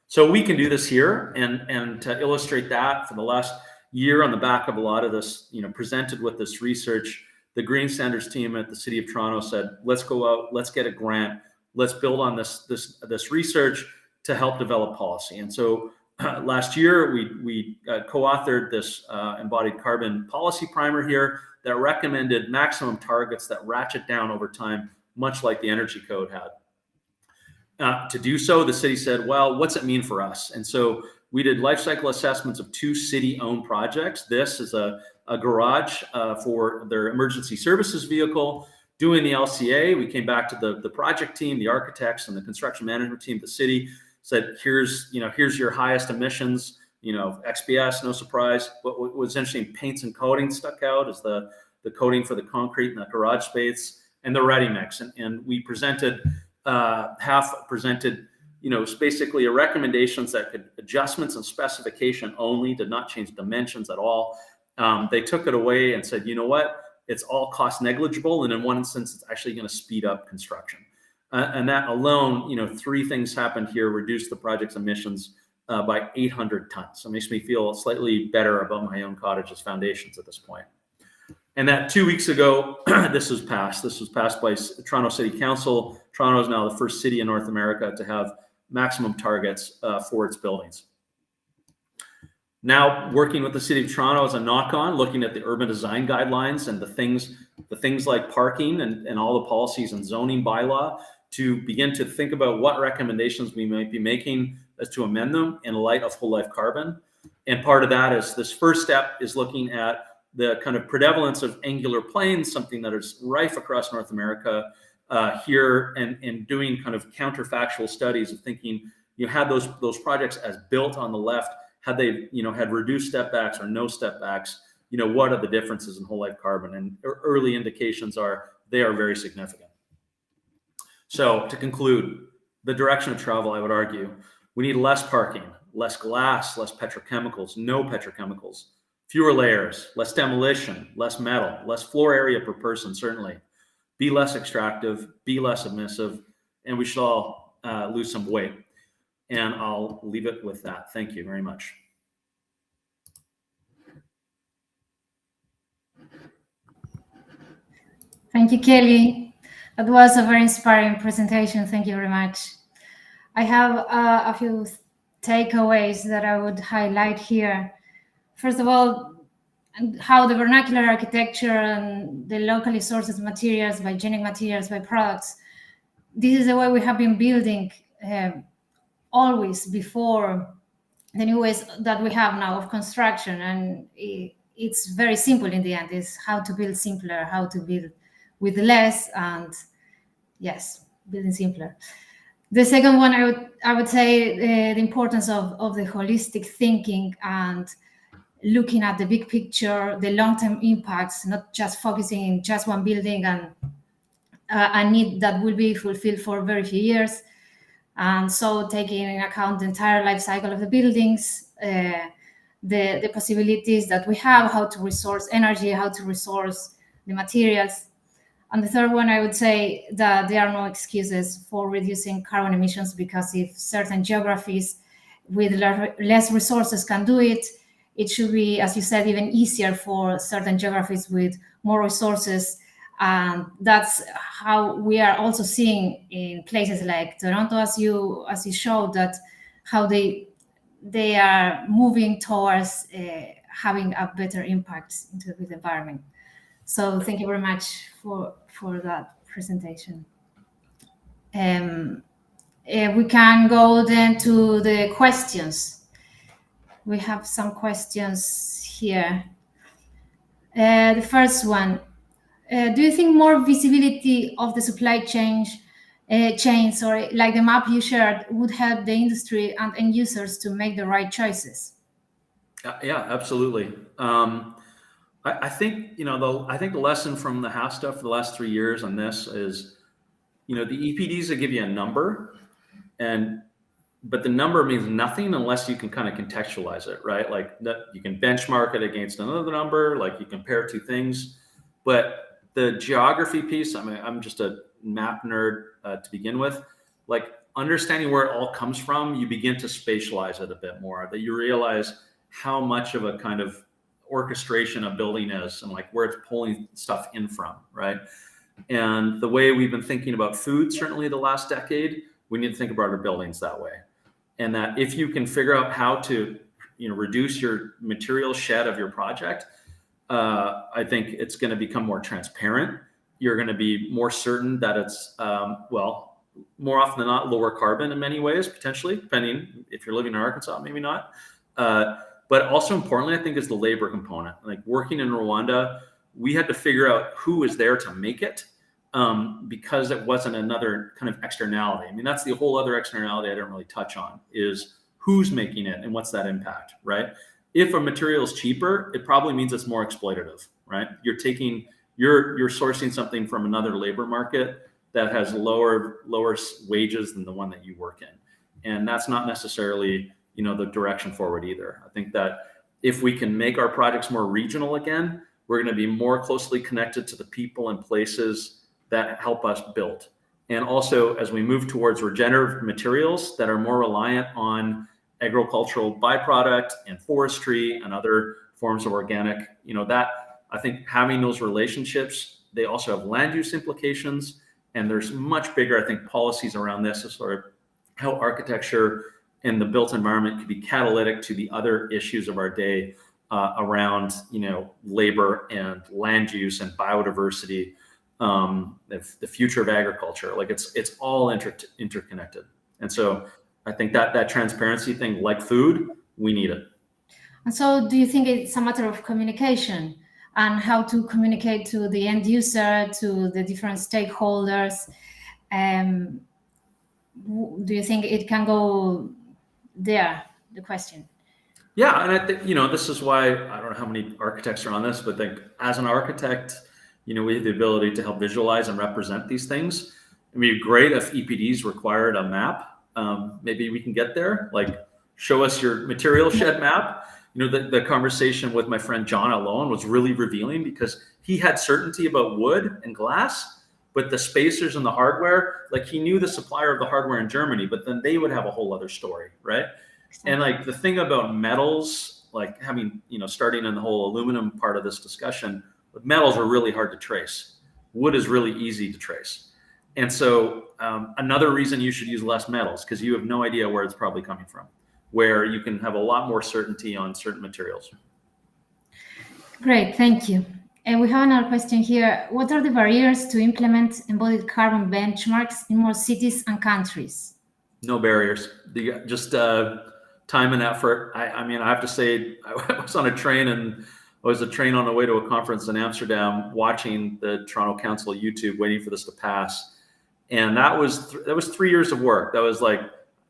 So we can do this here, and to illustrate that, for the last year, on the back of a lot of this, presented with this research, the Green Standards team at the City of Toronto said, let's go out, let's get a grant, let's build on this research to help develop policy. And so last year, we co-authored this embodied carbon policy primer here that recommended maximum targets that ratchet down over time, much like the energy code had. To do so, the city said, well, what's it mean for us? And so we did life cycle assessments of 2 city-owned projects. This is a garage for their emergency services vehicle. Doing the LCA, we came back to the project team, the architects, and the construction management team of the city, said, here's your highest emissions, XPS, no surprise. What was interesting, paints and coatings stuck out as the coating for the concrete in the garage space, and the ready mix. And we presented, basically a recommendations that could adjustments and specification only, did not change dimensions at all. They took it away and said, you know what, it's all cost negligible. And in one instance, it's actually going to speed up construction. And that alone, 3 things happened here: reduced the project's emissions by 800 tons. So it makes me feel slightly better about my own cottage's foundations at this point. And that 2 weeks ago, this was passed. This was passed by Toronto City Council. Toronto is now the first city in North America to have maximum targets for its buildings. Now, working with the City of Toronto as a knock-on, looking at the urban design guidelines and the things like parking and all the policies and zoning bylaw, to begin to think about what recommendations we might be making as to amend them in light of whole life carbon. And part of that is this first step is looking at the kind of prevalence of angular planes, something that is rife across North America here, and doing kind of counterfactual studies of thinking, had those projects as built on the left, had they, had reduced step backs or no step backs, what are the differences in whole life carbon? And early indications are they are very significant. So to conclude, the direction of travel, I would argue, we need less parking, less glass, less petrochemicals, no petrochemicals, fewer layers, less demolition, less metal, less floor area per person, certainly. Be less extractive, be less emissive, and we should all lose some weight. And I'll leave it with that. Thank you very much. Thank you, Kelly. That was a very inspiring presentation. Thank you very much. I have a few takeaways that I would highlight here. First of all, how the vernacular architecture and the locally sourced materials, by hygienic materials, by products, this is the way we have been building always before the new ways that we have now of construction. And it's very simple in the end. It's how to build simpler, how to build with less, and yes, building simpler. The second one, I would say the importance of the holistic thinking and looking at the big picture, the long-term impacts, not just focusing in just one building and a need that will be fulfilled for very few years. And so taking into account the entire life cycle of the buildings, the possibilities that we have, how to resource energy, how to resource the materials. And the third one, I would say that there are no excuses for reducing carbon emissions, because if certain geographies with less resources can do it, it should be, as you said, even easier for certain geographies with more resources. And that's how we are also seeing in places like Toronto, as you showed, that how they are moving towards having a better impact into the environment. So thank you very much for that presentation. We can go then to the questions. We have some questions here. The first one, do you think more visibility of the supply chains, or like the map you shared, would help the industry and end users to make the right choices? Yeah, absolutely. I think, I think the lesson from the HASTA for the last 3 years on this is, the EPDs that give you a number, but the number means nothing unless you can kind of contextualize it, right? Like that you can benchmark it against another number, like you compare two things. But the geography piece, I mean, I'm just a map nerd to begin with. Like understanding where it all comes from, you begin to spatialize it a bit more, that you realize how much of a kind of orchestration a building is and like where it's pulling stuff in from, right? And the way we've been thinking about food, certainly the last decade, we need to think about our buildings that way. And that if you can figure out how to, reduce your material shed of your project, I think it's going to become more transparent. You're going to be more certain that it's, more often than not, lower carbon in many ways, potentially, depending if you're living in Arkansas, maybe not. But also importantly, I think is the labor component. Like working in Rwanda, we had to figure out who was there to make it, because it wasn't another kind of externality. I mean, that's the whole other externality I don't really touch on, is who's making it and what's that impact, right? If a material is cheaper, it probably means it's more exploitative, right? You're sourcing something from another labor market that has lower wages than the one that you work in. And that's not necessarily, the direction forward either. I think that if we can make our projects more regional again, we're going to be more closely connected to the people and places that help us build. And also, as we move towards regenerative materials that are more reliant on agricultural byproduct and forestry and other forms of organic, that I think having those relationships, they also have land use implications. And there's much bigger, I think, policies around this as sort of how architecture and the built environment can be catalytic to the other issues of our day around, labor and land use and biodiversity, the future of agriculture. Like it's all interconnected. And so I think that transparency thing, like food, we need it. And so do you think it's a matter of communication and how to communicate to the end user, to the different stakeholders? Do you think it can go there, the question? Yeah, and I think, this is why, I don't know how many architects are on this, but like as an architect, we have the ability to help visualize and represent these things. It'd be great if EPDs required a map. Maybe we can get there, like show us your material shed map. The conversation with my friend John alone was really revealing, because he had certainty about wood and glass, but the spacers and the hardware, like he knew the supplier of the hardware in Germany, but then they would have a whole other story, right? Exactly. And like the thing about metals, like having, starting in the whole aluminum part of this discussion, metals are really hard to trace. Wood is really easy to trace. And so another reason you should use less metals, because you have no idea where it's probably coming from, where you can have a lot more certainty on certain materials. Great, thank you. And we have another question here. What are the barriers to implement embodied carbon benchmarks in more cities and countries? No barriers. Just time and effort. I mean, I have to say, I was on a train and I was on the way to a conference in Amsterdam, watching the Toronto Council YouTube, waiting for this to pass. And that was 3 years of work. That was like,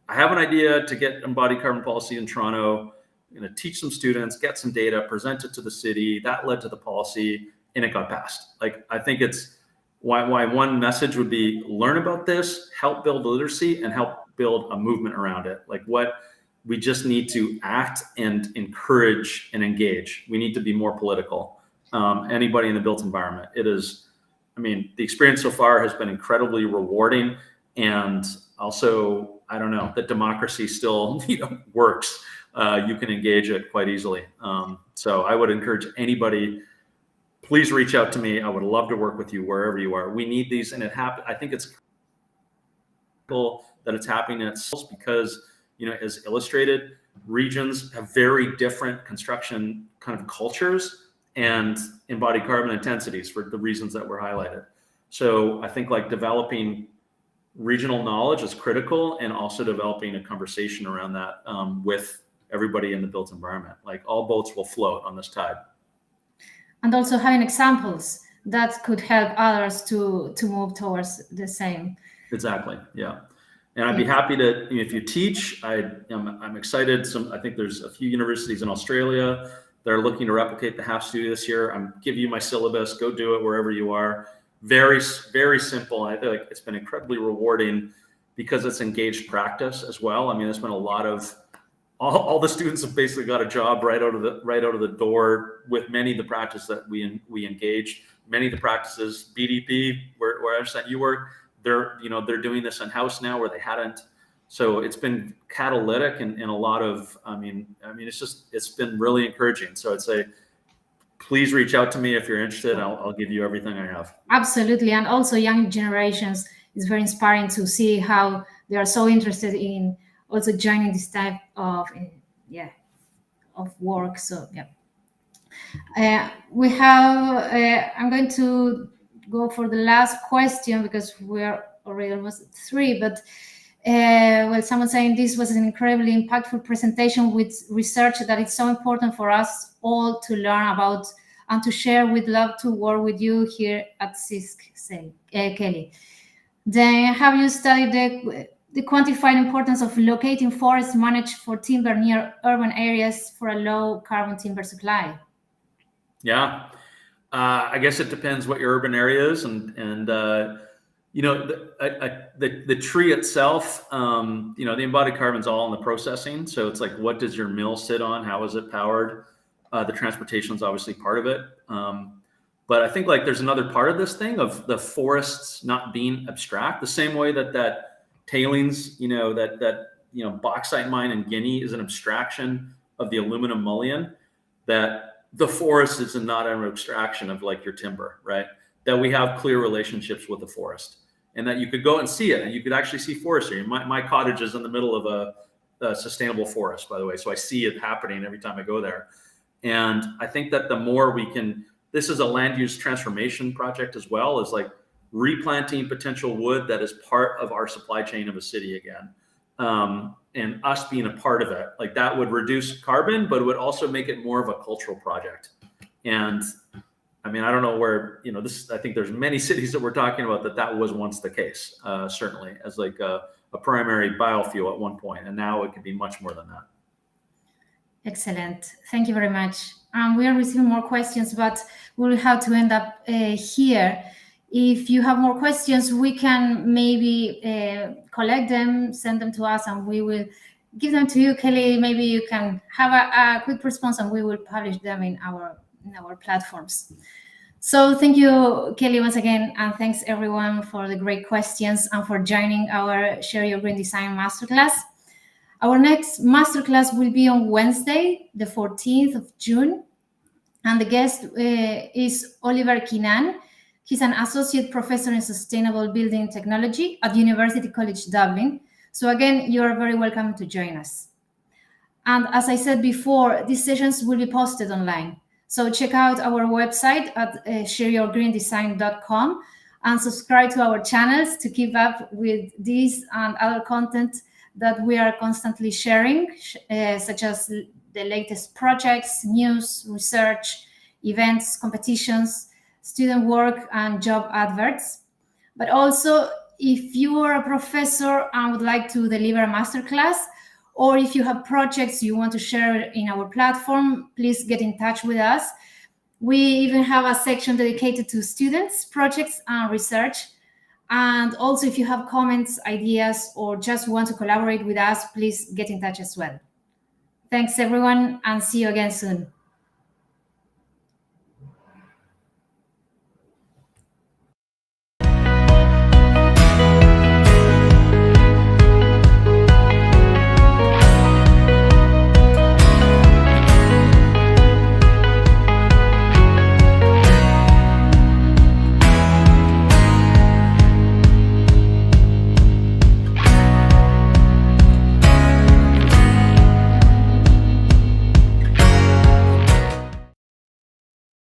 I have an idea to get embodied carbon policy in Toronto. I'm going to teach some students, get some data, present it to the city. That led to the policy, and it got passed. Like, I think it's why one message would be learn about this, help build literacy, and help build a movement around it. Like, what we just need to act and encourage and engage. We need to be more political. Anybody in the built environment, it is I mean, the experience so far has been incredibly rewarding, and also, I don't know, that democracy still works. You can engage it quite easily. So I would encourage anybody, please reach out to me. I would love to work with you wherever you are. We need these, and I think it's cool that it's happening in itself because, as illustrated, regions have very different construction kind of cultures and embodied carbon intensities for the reasons that were highlighted. So I think like developing regional knowledge is critical, and also developing a conversation around that with everybody in the built environment. Like all boats will float on this tide. And also having examples that could help others to move towards the same. Exactly. Yeah. And I'd be happy to, if you teach, I'm excited. I think there's a few universities in Australia that are looking to replicate the half studio this year. I'm giving you my syllabus, go do it wherever you are. Very, very simple. I feel like it's been incredibly rewarding because it's engaged practice as well. I mean, there's been a lot of, all the students have basically got a job right out of the door with many of the practices that we engage. Many of the practices, BDP, where I understand you work, they're doing this in house now where they hadn't. So it's been catalytic and a lot of, I mean, it's been really encouraging. So I'd say, please reach out to me if you're interested. I'll give you everything I have. Absolutely. And also young generations, it's very inspiring to see how they are so interested in also joining this type of work. So we have, I'm going to go for the last question because we're already almost at 3, but someone saying this was an incredibly impactful presentation with research that is so important for us all to learn about and to share. We'd love to work with you here at CISC, Kelly. Then have you studied the quantified importance of locating forests managed for timber near urban areas for a low carbon timber supply? Yeah, I guess it depends what your urban area is, and the tree itself, the embodied carbon's all in the processing. So it's like, what does your mill sit on? How is it powered? The transportation is obviously part of it. But I think like there's another part of this thing of the forests not being abstract, the same way that tailings, bauxite mine in Guinea is an abstraction of the aluminum mullion, that the forest is not an abstraction of like your timber, right? That we have clear relationships with the forest, and that you could go and see it, and you could actually see forestry. My cottage is in the middle of a sustainable forest, by the way, so I see it happening every time I go there. And I think that the more we can, this is a land use transformation project as well, as like replanting potential wood that is part of our supply chain of a city again. And us being a part of it, like that would reduce carbon, but it would also make it more of a cultural project. And I mean, I don't know where, I think there's many cities that we're talking about that was once the case, certainly as like a primary biofuel at one point. And now it could be much more than that. Excellent. Thank you very much. We are receiving more questions, but we'll have to end up here. If you have more questions, we can maybe collect them, send them to us, and we will give them to you, Kelly. Maybe you can have a quick response, and we will publish them in our platforms. So thank you, Kelly, once again, and thanks everyone for the great questions and for joining our Share Your Green Design Masterclass. Our next Masterclass will be on Wednesday, the 14th of June, and the guest is Oliver Kinan. He's an associate professor in sustainable building technology at University College Dublin. So again, you are very welcome to join us. And as I said before, these sessions will be posted online. So check out our website at shareyourgreendesign.com and subscribe to our channels to keep up with this and other content that we are constantly sharing, such as the latest projects, news, research, events, competitions, student work, and job adverts. But also, if you are a professor and would like to deliver a masterclass, or if you have projects you want to share in our platform, please get in touch with us. We even have a section dedicated to students, projects, and research. And also, if you have comments, ideas, or just want to collaborate with us, please get in touch as well. Thanks, everyone, and see you again soon.